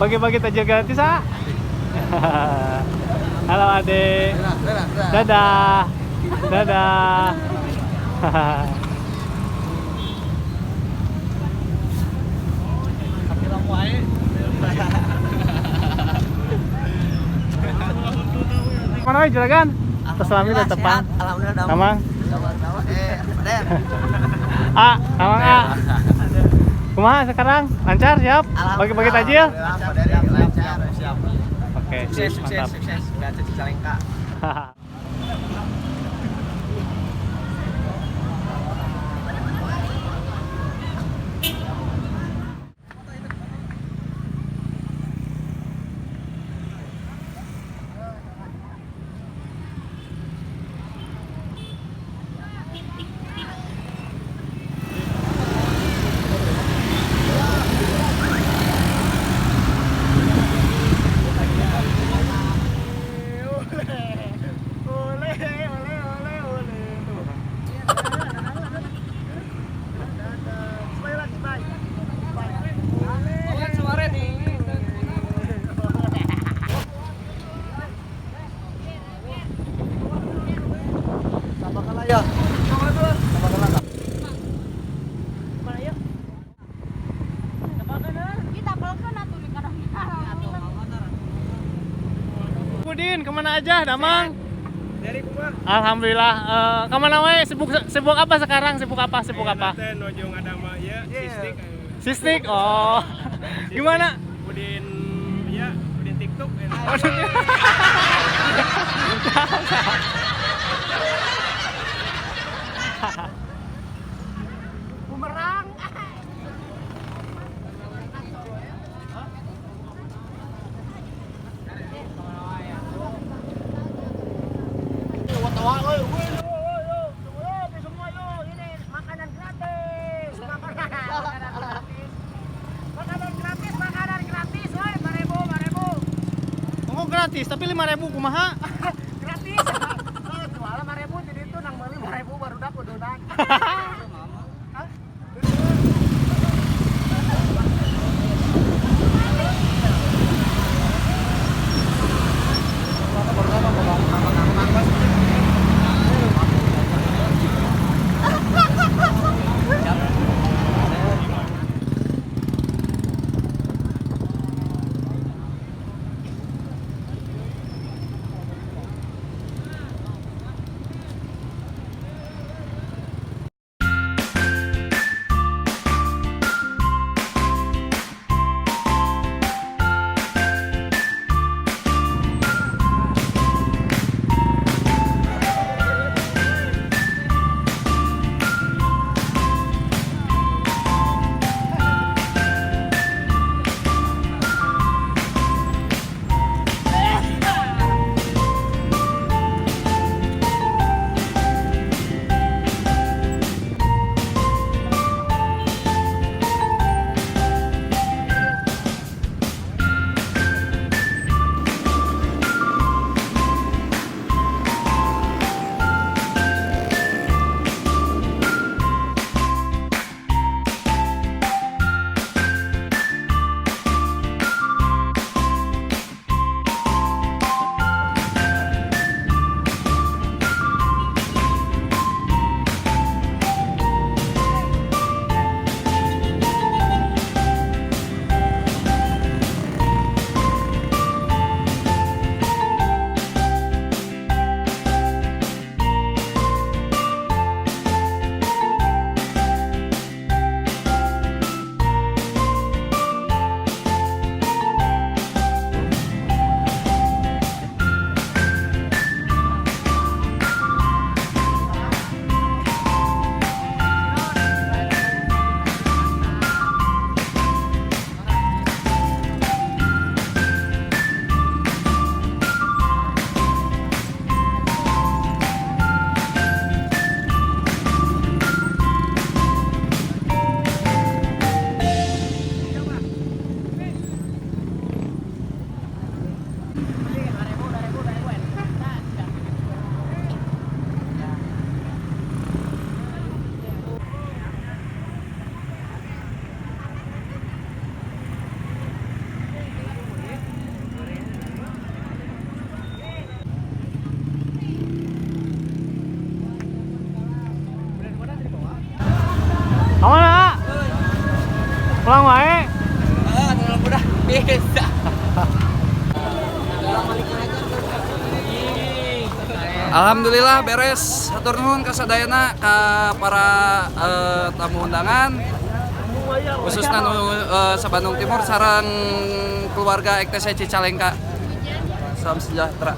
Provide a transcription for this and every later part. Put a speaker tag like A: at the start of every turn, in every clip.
A: Bagi-bagi tajil gratis, ah. Halo adek. Dadah. Dadah. Mana we juragan? Terselami dan tepang.
B: Alhamdulillah.
A: Tamang.
B: Den.
A: Ah, tamang ah. Kumaha sekarang? Lancar, siap? Bagi-bagi tajil?
B: Lancar, siap.
A: Oke,
B: Sukses,
A: mantap.
B: sukses. Gak jadi Cicalengka.
A: Budin, kemana aja, Damang?
B: Dari Kumar.
A: Alhamdulillah. Kemana we? Sibuk apa sekarang? Sibuk apa?
B: Nojong Adama ya, Sistik.
A: Sistik. Oh. Gimana?
B: Udin ya, Udin TikTok.
C: Bumerang. Makanan gratis. Makanan gratis, woi, 5.000.
A: Oh, gratis, tapi 5.000 kumaha?
C: Gratis. Jual 5.000 jadi itu nang meuli 5.000 baru dapat donat.
A: Pulang wae.
C: Udah bisa.
D: Alhamdulillah beres. Hatur nuhun ka sadayana ka para tamu undangan khususna nu sa Bandung Timur sareng keluarga EKTC Cicalengka. Salam sejahtera.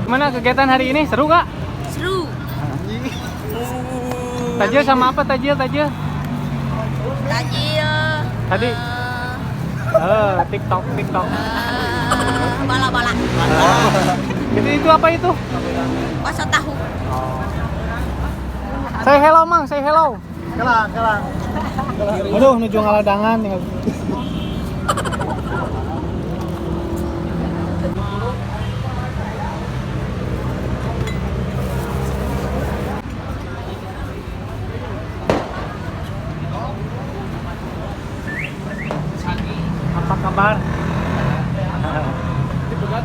A: Gimana kegiatan hari ini? Seru gak?
E: Seru.
A: Tajil sama apa tajil?
E: Tajil.
A: Tadi? TikTok.
E: Bala-bala.
A: Itu apa itu?
E: Bakso tahu.
A: Say hello Mang, say hello.
C: Kelang.
A: Aduh, menuju ngaladangan. Apa kabar?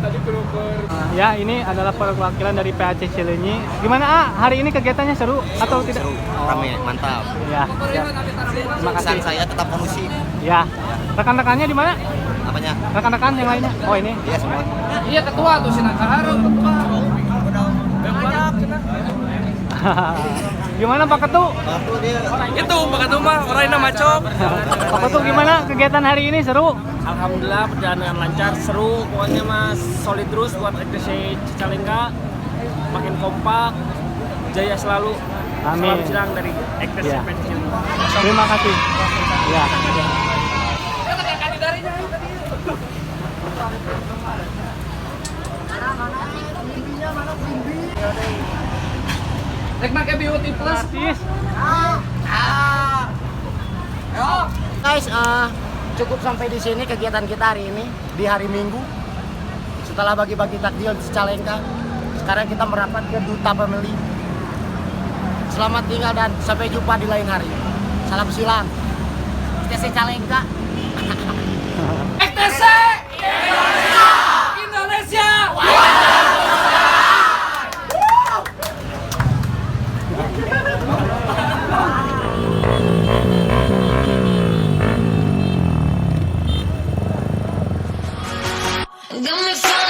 B: tadi keluar.
A: Ya, ini adalah perwakilan dari PAC Cileunyi. Gimana hari ini kegiatannya seru atau tidak?
C: Seru, rame, mantap.
A: Ya, ya. Terima kasih.
C: Pesan saya tetap kondusif.
A: Ya. Rekan-rekannya di mana?
C: Apanya?
A: Rekan-rekan yang lainnya? Oh, ini.
C: Iya semua.
D: Iya ketua tuh si Nakaharu ketua.
A: Gimana Pak Ketu?
C: Waktu dia
D: Itu Pak Ketua mah orangnya macok.
A: Pak Ketu gimana kegiatan hari ini seru?
B: Alhamdulillah perjalanan lancar, seru. Pokoknya mas solid terus buat ETC Cicalengka. Makin kompak, jaya selalu.
A: Amin.
B: Salam cirang dari ETC
A: Ya.
B: Cicalengka.
A: Terima kasih. Ya.
D: Rek make beauty plus.
A: Gratis.
C: guys, cukup sampai di sini kegiatan kita hari ini di hari Minggu. Setelah bagi-bagi takjil di Cicalengka, sekarang kita merapat ke Duta Family. Selamat tinggal dan sampai jumpa di lain hari. Salam silang. Kita Cicalengka.
D: ETC Indonesia.
E: Got me feeling